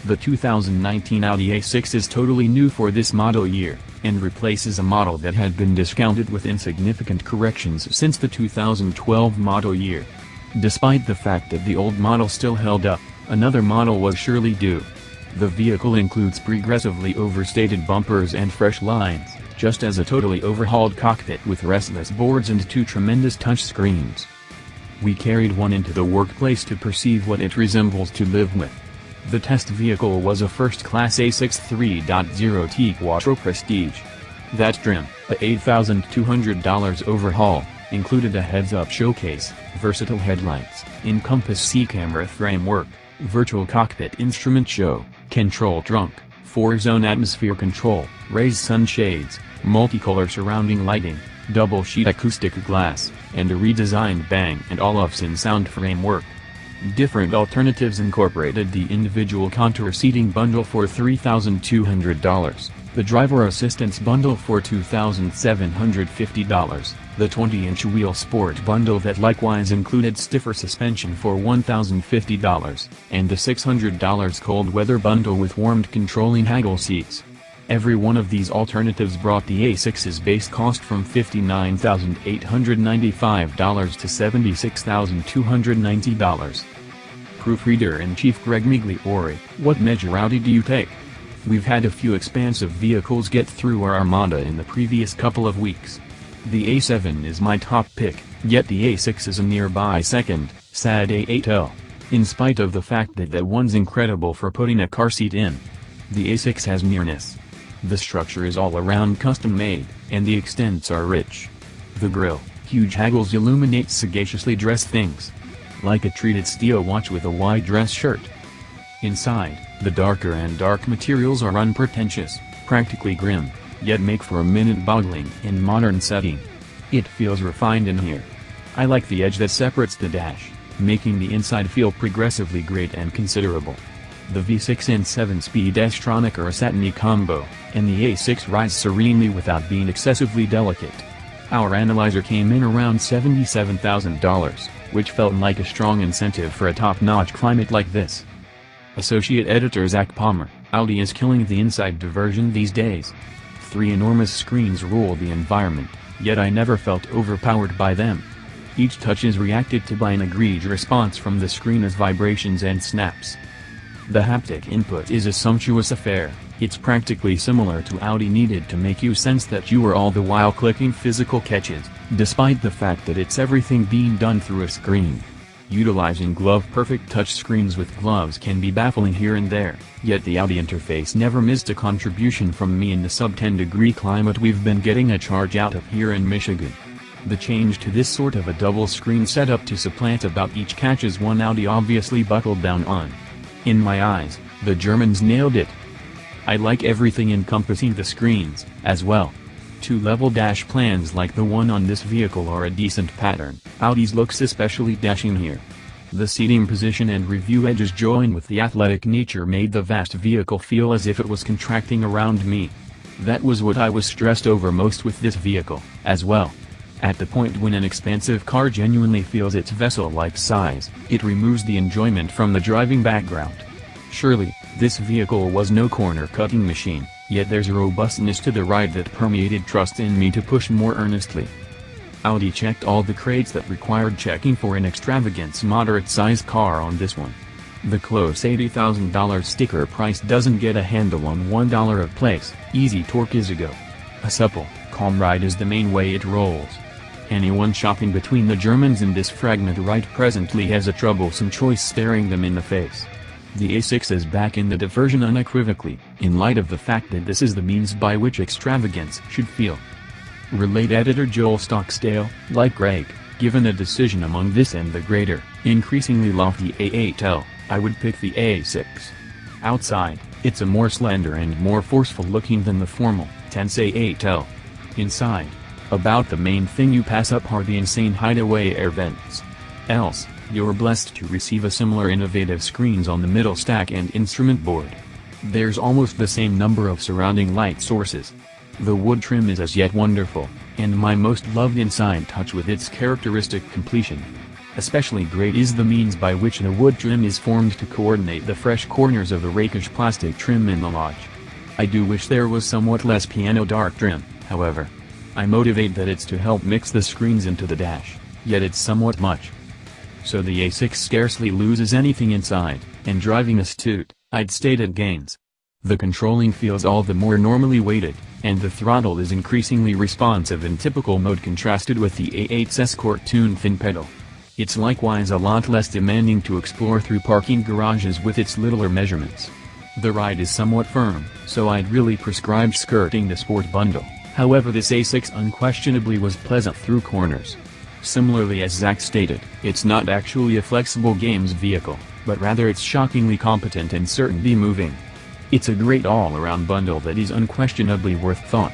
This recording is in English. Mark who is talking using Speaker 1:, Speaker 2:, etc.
Speaker 1: The 2019 Audi A6 is totally new for this model year, and replaces a model that had been discounted with insignificant corrections since the 2012 model year. Despite the fact that the old model still held up, another model was surely due. The vehicle includes progressively overstated bumpers and fresh lines, just as a totally overhauled cockpit with restless boards and two tremendous touchscreens. We carried one into the workplace to perceive what it resembles to live with. The test vehicle was a first-class A6 3.0T Quattro Prestige. That trim, a $8,200 overhaul, included a heads-up showcase, versatile headlights, in-compass C-camera framework, virtual cockpit instrument show, control trunk, 4-zone atmosphere control, raised sunshades, multicolor surrounding lighting, double-sheet acoustic glass, and a redesigned Bang & Olufsen sound framework. Different alternatives incorporated the individual contour seating bundle for $3,200, the driver assistance bundle for $2,750, the 20-inch wheel sport bundle that likewise included stiffer suspension for $1,050, and the $600 cold weather bundle with warmed controlling haggle seats. Every one of these alternatives brought the A6's base cost from $59,895 to $76,290. Proofreader-in-Chief Greg Migliore, what measure Audi do you take? We've had a few expansive vehicles get through our armada in the previous couple of weeks. The A7 is my top pick, yet the A6 is a nearby second, sad A8L. In spite of the fact that that one's incredible for putting a car seat in. The A6 has nearness. The structure is all around custom made, and the extents are rich. The grille, huge haggles illuminate sagaciously dressed things. Like a treated steel watch with a wide dress shirt. Inside, the darker and dark materials are unpretentious, practically grim, yet make for a minute-boggling in modern setting. It feels refined in here. I like the edge that separates the dash, making the inside feel progressively great and considerable. The V6 and 7-speed S-tronic are a satiny combo, and the A6 rides serenely without being excessively delicate. Our analyzer came in around $77,000, which felt like a strong incentive for a top-notch climate like this. Associate Editor Zach Palmer, Audi is killing the inside diversion these days. 3 enormous screens rule the environment, yet I never felt overpowered by them. Each touch is reacted to by an agreed response from the screen as vibrations and snaps. The haptic input is a sumptuous affair. It's practically similar to Audi needed to make you sense that you were all the while clicking physical catches, despite the fact that it's everything being done through a screen. Utilizing glove-perfect touchscreens with gloves can be baffling here and there, yet the Audi interface never missed a contribution from me in the sub-10-degree climate we've been getting a charge out of here in Michigan. The change to this sort of a double-screen setup to supplant about each catches one Audi obviously buckled down on. In my eyes, the Germans nailed it. I like everything encompassing the screens, as well. 2-level dash plans like the one on this vehicle are a decent pattern. Audi's looks especially dashing here. The seating position and review edges joined with the athletic nature made the vast vehicle feel as if it was contracting around me. That was what I was stressed over most with this vehicle, as well. At the point when an expansive car genuinely feels its vessel-like size, it removes the enjoyment from the driving background. Surely, this vehicle was no corner-cutting machine, yet there's a robustness to the ride that permeated trust in me to push more earnestly. Audi checked all the crates that required checking for an extravagance moderate-sized car on this one. The close $80,000 sticker price doesn't get a handle on $1 of place, easy torque is a go. A supple, calm ride is the main way it rolls. Anyone shopping between the Germans in this fragment right presently has a troublesome choice staring them in the face. The A6 is back in the diversion unequivocally, in light of the fact that this is the means by which extravagance should feel. Relate editor Joel Stockstale, like Greg, given a decision among this and the greater, increasingly lofty A8L, I would pick the A6. Outside, it's a more slender and more forceful looking than the formal, tense A8L. Inside, about the main thing you pass up are the insane hideaway air vents. Else, you're blessed to receive a similar innovative screens on the middle stack and instrument board. There's almost the same number of surrounding light sources. The wood trim is as yet wonderful, and my most loved inside touch with its characteristic completion. Especially great is the means by which the wood trim is formed to coordinate the fresh corners of the rakish plastic trim in the lodge. I do wish there was somewhat less piano dark trim, however. I motivate that it's to help mix the screens into the dash, yet it's somewhat much. So the A6 scarcely loses anything inside, and driving astute, I'd state it gains. The controlling feels all the more normally weighted, and the throttle is increasingly responsive in typical mode contrasted with the A8's Escort-tuned thin pedal. It's likewise a lot less demanding to explore through parking garages with its littler measurements. The ride is somewhat firm, so I'd really prescribe skirting the Sport bundle, however this A6 unquestionably was pleasant through corners. Similarly, as Zach stated, it's not actually a flexible games vehicle, but rather it's shockingly competent and certainly moving. It's a great all-around bundle that is unquestionably worth thought.